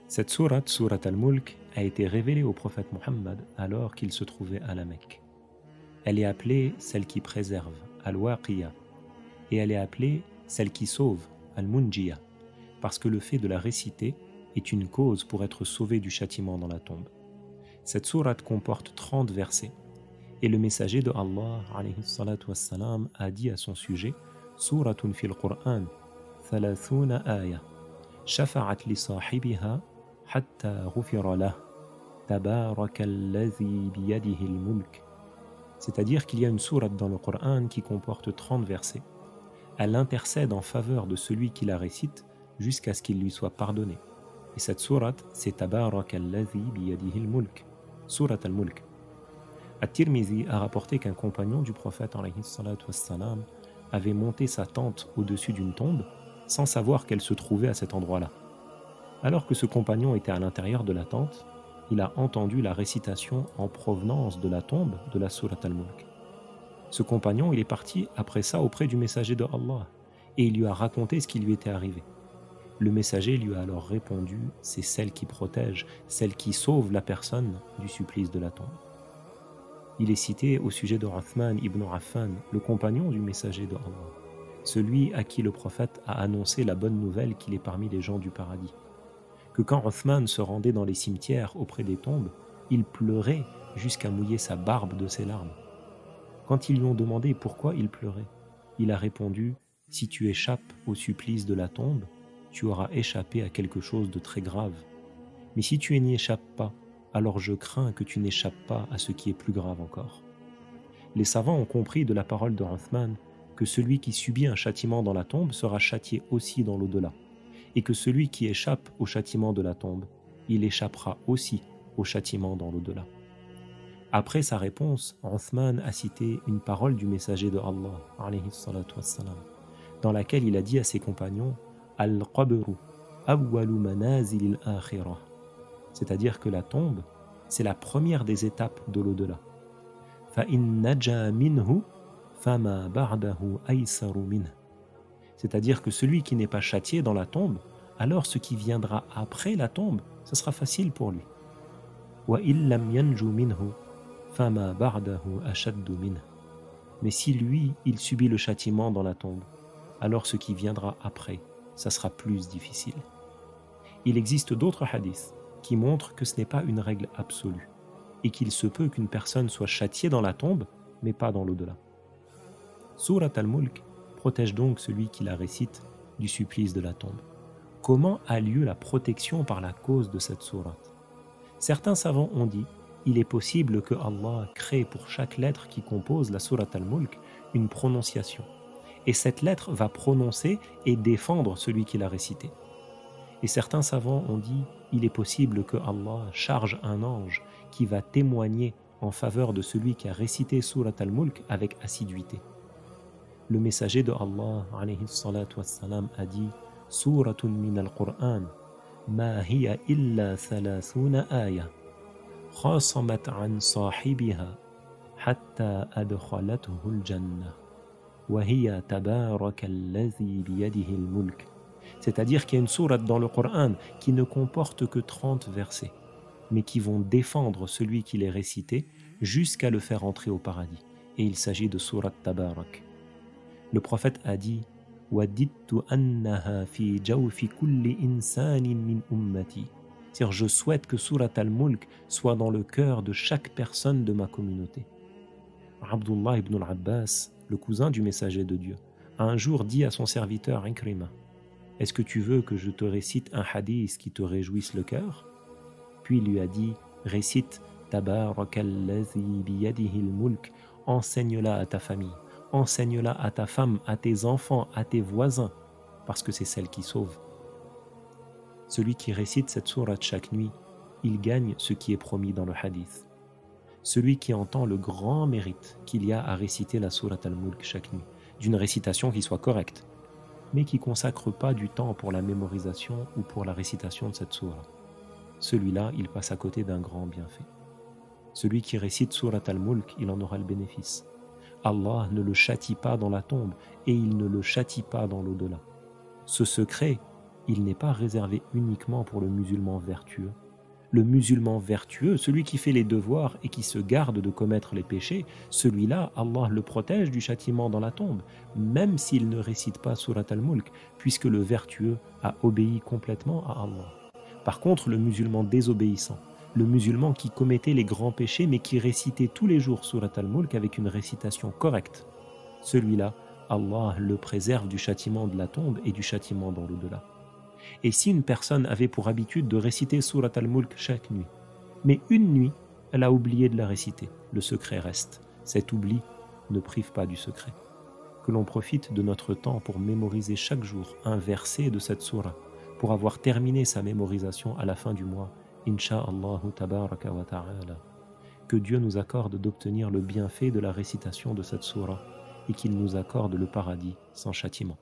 Cette sourate, sourate al-Mulk, a été révélée au prophète Mohammed alors qu'il se trouvait à la Mecque. Elle est appelée celle qui préserve, al-Waqiya, et elle est appelée celle qui sauve, al-Munjiya, parce que le fait de la réciter est une cause pour être sauvé du châtiment dans la tombe. Cette sourate comporte 30 versets, et le messager de Allah alayhi salatu wassalam, a dit à son sujet Suratun fil Qur'an, 30 aya, shafa'at li sahibiha hatta ghufira lah, tabarakalladhi biyadihi al-mulk. C'est-à-dire qu'il y a une sourate dans le Coran qui comporte 30 versets. Elle intercède en faveur de celui qui la récite jusqu'à ce qu'il lui soit pardonné. Et cette sourate, c'est Tabarakalladhi biyadihi al-mulk, sourate al-Mulk. At-Tirmizi a rapporté qu'un compagnon du prophète alayhi salatu wassalam avait monté sa tente au-dessus d'une tombe sans savoir qu'elle se trouvait à cet endroit-là. Alors que ce compagnon était à l'intérieur de la tente, il a entendu la récitation en provenance de la tombe de la sourate al-Mulk. Ce compagnon, il est parti après ça auprès du messager de Allah et il lui a raconté ce qui lui était arrivé. Le messager lui a alors répondu, c'est celle qui protège, celle qui sauve la personne du supplice de la tombe. Il est cité au sujet de Uthman ibn Affan, le compagnon du messager de Allah, celui à qui le prophète a annoncé la bonne nouvelle qu'il est parmi les gens du paradis. Que quand Uthman se rendait dans les cimetières auprès des tombes, il pleurait jusqu'à mouiller sa barbe de ses larmes. Quand ils lui ont demandé pourquoi il pleurait, il a répondu « Si tu échappes au supplice de la tombe, tu auras échappé à quelque chose de très grave. Mais si tu n'y échappes pas, alors je crains que tu n'échappes pas à ce qui est plus grave encore. » Les savants ont compris de la parole de Uthman que celui qui subit un châtiment dans la tombe sera châtié aussi dans l'au-delà, et que celui qui échappe au châtiment de la tombe, il échappera aussi au châtiment dans l'au-delà. Après sa réponse, Uthman a cité une parole du messager de Allah, alayhi salatu wassalam, dans laquelle il a dit à ses compagnons « Al-qabru awwalu manazil al-akhirah », c'est-à-dire que la tombe, c'est la première des étapes de l'au-delà. « Fa-in naja minhu, fama ba'dahu aysaru minhu », c'est-à-dire que celui qui n'est pas châtié dans la tombe, alors ce qui viendra après la tombe, ce sera facile pour lui. « Wa illam yanju minhu, fama ba'dahu ashaddu minhu » Mais si lui, il subit le châtiment dans la tombe, alors ce qui viendra après, ça sera plus difficile. Il existe d'autres hadiths qui montrent que ce n'est pas une règle absolue et qu'il se peut qu'une personne soit châtiée dans la tombe, mais pas dans l'au-delà. Surat al-Mulk protège donc celui qui la récite du supplice de la tombe. Comment a lieu la protection par la cause de cette sourate? Certains savants ont dit il est possible que Allah crée pour chaque lettre qui compose la sourate al-Mulk une prononciation. Et cette lettre va prononcer et défendre celui qui l'a récité. Et certains savants ont dit il est possible que Allah charge un ange qui va témoigner en faveur de celui qui a récité sourate al-Mulk avec assiduité. Le messager de Allah alayhi salatu wassalam, a dit Suratun min al-Qur'an ma hiya illa thalathuna aya khasamat an sahibiha hatta adkhalathu al-jannah wa hiya tabarakalladhi biyadihi al-mulk. C'est-à-dire qu'il y a une sourate dans le Coran qui ne comporte que 30 versets, mais qui vont défendre celui qui les récitait jusqu'à le faire entrer au paradis. Et il s'agit de sourate Tabarak. Le prophète a dit « Wadittu annaha fi jawfi kulli insanin min ummati » c'est-à-dire je souhaite que sourate al-Mulk soit dans le cœur de chaque personne de ma communauté. Abdullah ibn al-Abbas, le cousin du messager de Dieu, a un jour dit à son serviteur Ikrima « Est-ce que tu veux que je te récite un hadith qui te réjouisse le cœur ?» Puis il lui a dit « Récite Tabarakalladhi biyadihi al-mulk, enseigne-la à ta famille, enseigne-la à ta femme, à tes enfants, à tes voisins, parce que c'est celle qui sauve. » Celui qui récite cette sourate chaque nuit, il gagne ce qui est promis dans le hadith. Celui qui entend le grand mérite qu'il y a à réciter la sourate al-Mulk chaque nuit, d'une récitation qui soit correcte, mais qui ne consacre pas du temps pour la mémorisation ou pour la récitation de cette sourate. Celui-là, il passe à côté d'un grand bienfait. Celui qui récite sourate al-Mulk, il en aura le bénéfice. Allah ne le châtie pas dans la tombe et il ne le châtie pas dans l'au-delà. Ce secret il n'est pas réservé uniquement pour le musulman vertueux. Le musulman vertueux, celui qui fait les devoirs et qui se garde de commettre les péchés, celui-là, Allah le protège du châtiment dans la tombe, même s'il ne récite pas Surat al-Mulk, puisque le vertueux a obéi complètement à Allah. Par contre, le musulman désobéissant, le musulman qui commettait les grands péchés mais qui récitait tous les jours Surat al-Mulk avec une récitation correcte, celui-là, Allah le préserve du châtiment de la tombe et du châtiment dans l'au-delà. Et si une personne avait pour habitude de réciter Surat al-Mulk chaque nuit, mais une nuit, elle a oublié de la réciter, le secret reste. Cet oubli ne prive pas du secret. Que l'on profite de notre temps pour mémoriser chaque jour un verset de cette sourate, pour avoir terminé sa mémorisation à la fin du mois, Inch'Allah tabaraka wa ta'ala. Que Dieu nous accorde d'obtenir le bienfait de la récitation de cette sourate et qu'il nous accorde le paradis sans châtiment.